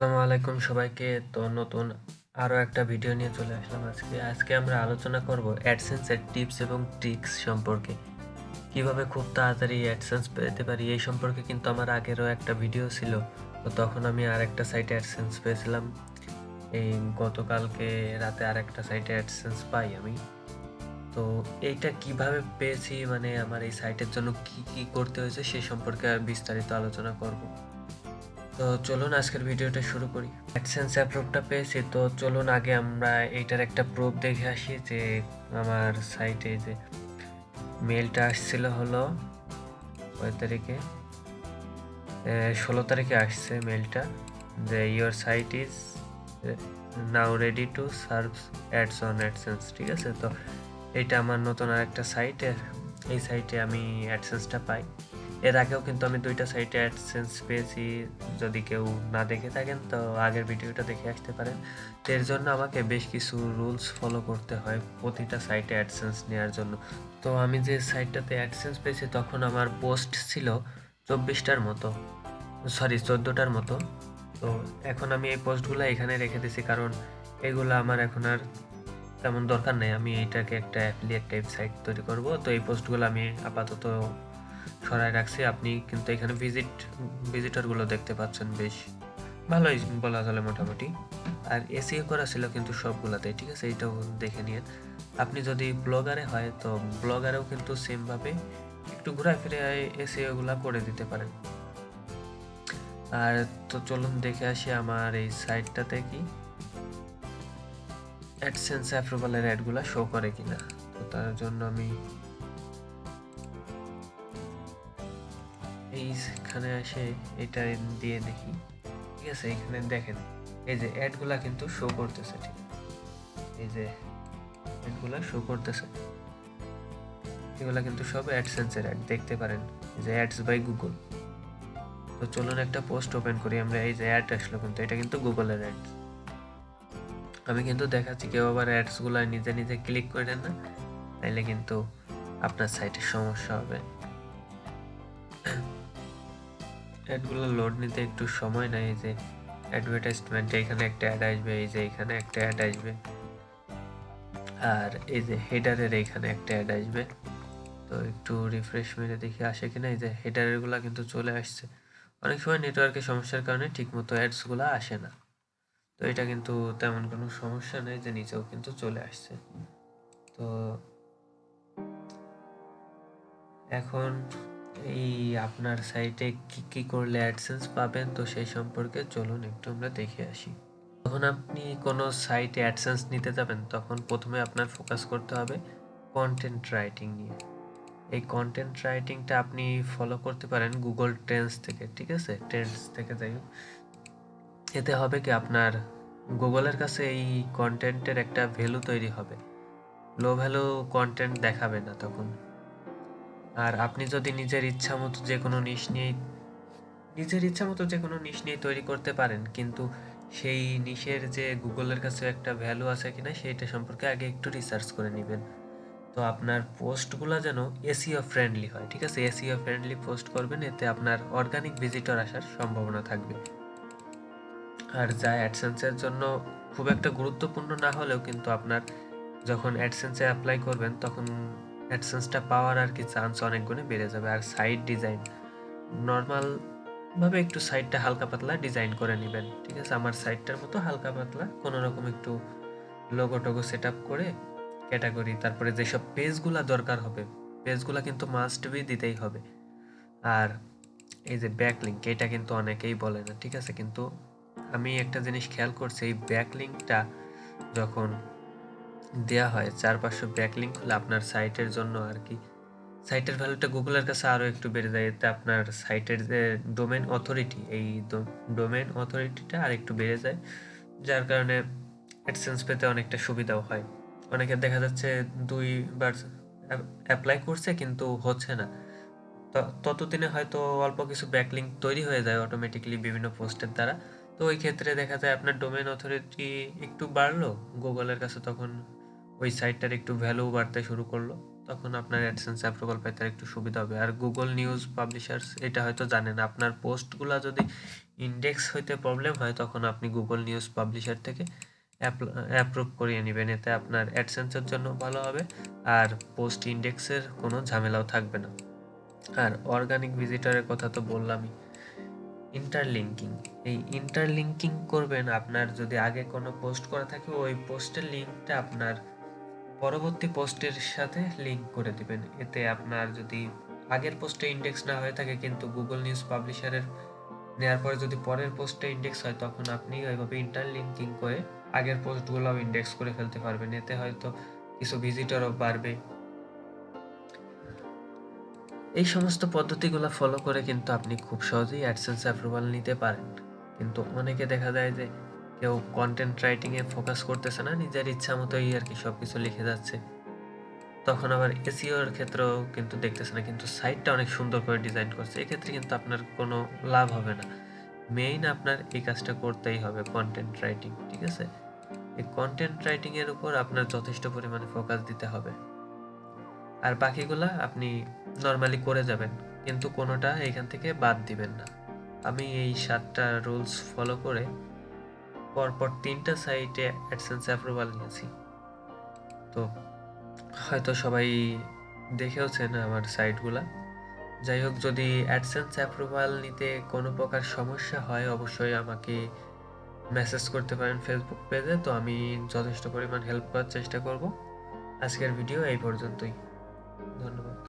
আসসালামু আলাইকুম সবাইকে। তো নতুন আরও একটা ভিডিও নিয়ে চলে আসলাম আজকে আমরা আলোচনা করব অ্যাডসেন্সের টিপস এবং ট্রিক্স সম্পর্কে। কিভাবে খুব তাড়াতাড়ি অ্যাডসেন্স পেতে পারি এই সম্পর্কে কিন্তু আমার আগেরও একটা ভিডিও ছিল। তো তখন আমি আরেকটা সাইটে অ্যাডসেন্স পেয়েছিলাম। এই গতকালকে রাতে আরেকটা সাইটে অ্যাডসেন্স পাই আমি। তো এইটা কিভাবে পেয়েছি, মানে আমার এই সাইটের জন্য কি করতে হয়েছে সেই সম্পর্কে বিস্তারিত আলোচনা করব। তো চলুন আজকের ভিডিওটা শুরু করি। অ্যাডসেন্স অ্যাপ্রুভটা পেয়েছি, তো চলুন আগে আমরা এইটার একটা প্রুফ দেখে আসি যে আমার সাইটে যে মেলটা আসছিল হলো কয় তারিখে, 16 তারিখে আসছে মেলটা, যে your site is now ready to serve ads on AdSense. ঠিক আছে, তো এইটা আমার নতুন আরেকটা সাইটে, এই সাইটে আমি অ্যাডসেন্সটা পাই। এর আগেও কিন্তু আমি দুইটা সাইটে অ্যাডসেন্স পেয়েছি, যদি কেউ না দেখে থাকেন তো আগের ভিডিওটা দেখে আসতে পারেন। তো এর জন্য আমাকে বেশ কিছু রুলস ফলো করতে হয় প্রতিটা সাইটে অ্যাডসেন্স নেওয়ার জন্য। তো আমি যে সাইটটাতে অ্যাডসেন্স পেয়েছি তখন আমার পোস্ট ছিল 24টার মতো, সরি 14টার মতো। তো এখন আমি এই পোস্টগুলো এখানে রেখে দিয়েছি, কারণ এগুলো আমার এখন আর তেমন দরকার নেই। আমি এইটাকে একটা অ্যাফিলিয়েট টাইপ সাইট তৈরি করব, তো এই পোস্টগুলো আমি আপাতত সরায় রাখছি। আপনি কিন্তু এখানে ভিজিটরগুলো দেখতে পাচ্ছেন, বেশ ভালোই বলা চলে মোটামুটি। আর এসিও করা ছিল কিন্তু সবগুলাতে, ঠিক আছে, এইটাও দেখে নিন। আপনি যদি ব্লগারে হয় তো ব্লগারেও কিন্তু সেমভাবে একটু ঘুরায় ফিরে এসিওগুলা করে দিতে পারেন। আর তো চলুন দেখে আসি আমার এই সাইটটাতে কি অ্যাডসেন্স অ্যাপ্রুভালের অ্যাডগুলা শো করে কিনা। তো তার জন্য আমি এইখানে এসে এটা দিয়ে দেখি। ঠিক আছে, এখানে দেখেন এই যে অ্যাডগুলা কিন্তু শো করতেছে, ঠিক আছে, এই যে অ্যাডগুলা শো করতেছে, এগুলা কিন্তু সব অ্যাডসেন্সের অ্যাড, দেখতে পারেন যে অ্যাডস বাই গুগল। তো চলুন একটা পোস্ট ওপেন করি আমরা। এই যে অ্যাড আসলো, কিন্তু এটা কিন্তু গুগলের অ্যাড। আমি কিন্তু দেখাচ্ছি, কেউ আবার অ্যাডসগুলো নিজে নিজে ক্লিক করেন না, তাইলে কিন্তু আপনার সাইটের সমস্যা হবে। অ্যাডগুলো লোড নিতে একটু সময় নেয়। এই যে অ্যাডভার্টাইজমেন্টে এখানে একটা অ্যাড আসবে, এই যে এখানে একটা অ্যাড আসবে, আর এই যে হেডারের এইখানে একটা অ্যাড আসবে। তো একটু রিফ্রেশ মেরে দেখি আসে কিনা। এই যে হেডারেরগুলো কিন্তু চলে আসছে। অনেক সময় নেটওয়ার্কের সমস্যার কারণে ঠিকমতো অ্যাডসগুলো আসে না। তো এটা কিন্তু তেমন কোনো সমস্যা নেই, যে নিচেও কিন্তু চলে আসছে। তো এখন এই আপনার সাইটে কি করলে অ্যাডসেন্স পাবেন, তো সেই সম্পর্কে চলুন একটু আমরা দেখে আসি। যখন আপনি কোনো সাইটে অ্যাডসেন্স নিতে যাবেন তখন প্রথমে আপনার ফোকাস করতে হবে কন্টেন্ট রাইটিং নিয়ে। এই কন্টেন্ট রাইটিংটা আপনি ফলো করতে পারেন গুগল ট্রেন্ডস থেকে, ঠিক আছে, ট্রেন্ডস থেকে যাই হোক। এতে হবে কি, আপনার গুগলের কাছে এই কন্টেন্টের একটা ভ্যালু তৈরি হবে, লো ভ্যালু কন্টেন্ট দেখাবে না তখন। আর আপনি যদি নিজের ইচ্ছা মতো যে কোনো নিশ নিয়ে তৈরি করতে পারেন, কিন্তু সেই নিশের যে গুগলের কাছে একটা ভ্যালু আছে কিনা সেইটা সম্পর্কে আগে একটু রিসার্চ করে নেবেন। তো আপনার পোস্টগুলো যেন এসইও ফ্রেন্ডলি হয়, ঠিক আছে, এসইও ফ্রেন্ডলি পোস্ট করবেন, এতে আপনার অর্গানিক ভিজিটর আসার সম্ভাবনা থাকবে। আর যা অ্যাডসেন্সের জন্য খুব একটা গুরুত্বপূর্ণ না হলেও কিন্তু আপনার যখন অ্যাডসেন্সে অ্যাপ্লাই করবেন তখন অ্যাডসেন্সটা পাওয়ার আর কি চান্স অনেক গুণে বেড়ে যাবে। আর সাইট ডিজাইন নর্মাল ভাবে একটু সাইটটা হালকা পাতলা ডিজাইন করে নেবেন, ঠিক আছে, আমার সাইটটার মতো হালকা পাতলা কোনো রকম একটু লোগো টোগো সেট আপ করে ক্যাটাগরি, তারপরে যেসব পেজগুলা দরকার হবে পেজগুলা কিন্তু মাস্ট বি দিতেই হবে। আর এই যে ব্যাকলিঙ্ক, এটা কিন্তু অনেকেই বলে না, ঠিক আছে, কিন্তু আমি একটা জিনিস খেয়াল করছি, এই ব্যাকলিঙ্কটা যখন দেয়া হয় 4-500 ব্যাকলিঙ্ক হলে আপনার সাইটের জন্য আর কি সাইটের ভ্যালুটা গুগলের কাছে আরও একটু বেড়ে যায়। এতে আপনার সাইটের যে ডোমেন অথরিটি, এই ডোমেন অথরিটিটা আর একটু বেড়ে যায়, যার কারণে অ্যাডসেন্স পেতে অনেকটা সুবিধাও হয়। অনেকের দেখা যাচ্ছে 2বার অ্যাপ্লাই করছে কিন্তু হচ্ছে না, ততদিনে হয়তো অল্প কিছু ব্যাকলিঙ্ক তৈরি হয়ে যায় অটোমেটিক্যালি বিভিন্ন পোস্টের দ্বারা। তো ওই ক্ষেত্রে দেখা যায় আপনার ডোমেন অথরিটি একটু বাড়লো গুগলের কাছে, তখন ওই সাইটটার একটু ভ্যালু বাড়তে শুরু করলো, তখন আপনার অ্যাডসেন্স অ্যাপ্রুভাল পেতে একটু সুবিধা হবে। আর গুগল নিউজ পাবলিশার্স এটা হয়তো জানেন, আপনার পোস্টগুলো যদি ইন্ডেক্স হইতে প্রবলেম হয় তখন আপনি গুগল নিউজ পাবলিশার থেকে অ্যাপ্রুভ করিয়ে নেবেন, এতে আপনার অ্যাডসেন্সের জন্য ভালো হবে আর পোস্ট ইন্ডেক্সের কোনো ঝামেলাও থাকবে না। আর অর্গানিক ভিজিটরের কথা তো বললামই। ইন্টারলিঙ্কিং, এই ইন্টারলিঙ্কিং করবেন আপনার যদি আগে কোনো পোস্ট করা থাকে ওই পোস্টের লিঙ্কটা আপনার পরবর্তী পোস্টের সাথে লিঙ্ক করে দিবেন। এতে আপনার যদি আগের পোস্টে ইন্ডেক্স না হয়ে থাকে কিন্তু গুগল নিউজ পাবলিশারের নেওয়ার পরে যদি পরের পোস্টে ইন্ডেক্স হয় তখন আপনি ওইভাবে ইন্টারলিঙ্কিং করে আগের পোস্টগুলোও ইন্ডেক্স করে ফেলতে পারবেন, এতে হয়তো কিছু ভিজিটরও বাড়বে। এই সমস্ত পদ্ধতিগুলো ফলো করে কিন্তু আপনি খুব সহজেই অ্যাডসেন্স অ্যাপ্রুভাল নিতে পারেন। কিন্তু অনেকে দেখা যায় যে কেউ কন্টেন্ট রাইটিংয়ে ফোকাস করতেছে না, নিজের ইচ্ছা মতোই আর কি সব কিছু লিখে যাচ্ছে, তখন আবার এসইওর ক্ষেত্রেও কিন্তু দেখতেছে না, কিন্তু সাইটটা অনেক সুন্দর করে ডিজাইন করছে, এক্ষেত্রে কিন্তু আপনার কোনো লাভ হবে না। মেইন আপনার এই কাজটা করতেই হবে, কন্টেন্ট রাইটিং, ঠিক আছে? এই কন্টেন্ট রাইটিংয়ের উপর আপনার যথেষ্ট পরিমাণে ফোকাস দিতে হবে, আর বাকিগুলা আপনি নর্মালি করে যাবেন, কিন্তু কোনোটা এখান থেকে বাদ দিবেন না। আমি এই 7টা রুলস ফলো করে পরপর 3টা সাইটে অ্যাডসেন্স অ্যাপ্রুভাল নিয়েছি। তো হয়তো সবাই দেখেওছেন আমার সাইটগুলা। যাই হোক, যদি অ্যাডসেন্স অ্যাপ্রুভাল নিতে কোনো প্রকার সমস্যা হয় অবশ্যই আমাকে মেসেজ করতে পারেন ফেসবুক পেজে, তো আমি যথেষ্ট পরিমাণ হেল্প করার চেষ্টা করব। আজকের ভিডিও এই পর্যন্তই, ধন্যবাদ।